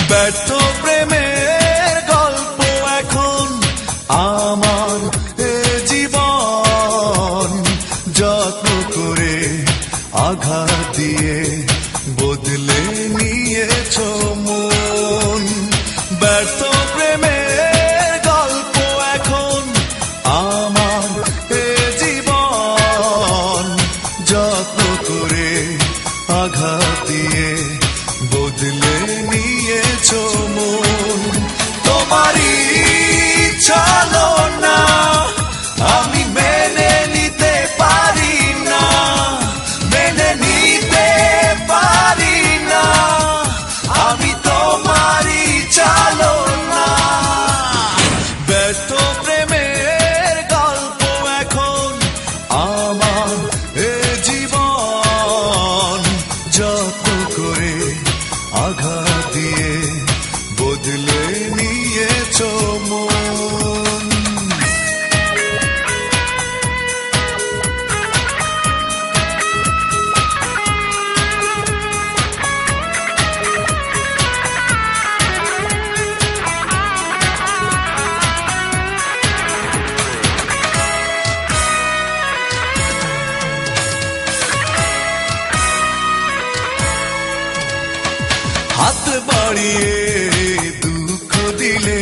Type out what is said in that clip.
ব্যর্থ প্রেমের গল্প এখন আমার এ জীবন, যত্ন করে আঘাত দিয়ে বদলে নিয়েছ মন। ব্যর্থ প্রেমের গল্প এখন আমার এ জীবন, যত্ন করে আঘাত দিয়ে বদলে নিয়েছ মন। তোমারই ছলনা আমি মেনে নিতে পারি না, মেনে নিতে পারি না, আমি তোমারই ছলনা। ব্যর্থ প্রেমের গল্প এখন আমার এ জীবন, যত্ন করে আঘাত দিয়ে বদলে নিয়েছ মন। হাত বাড়িয়ে দুঃখ দিলে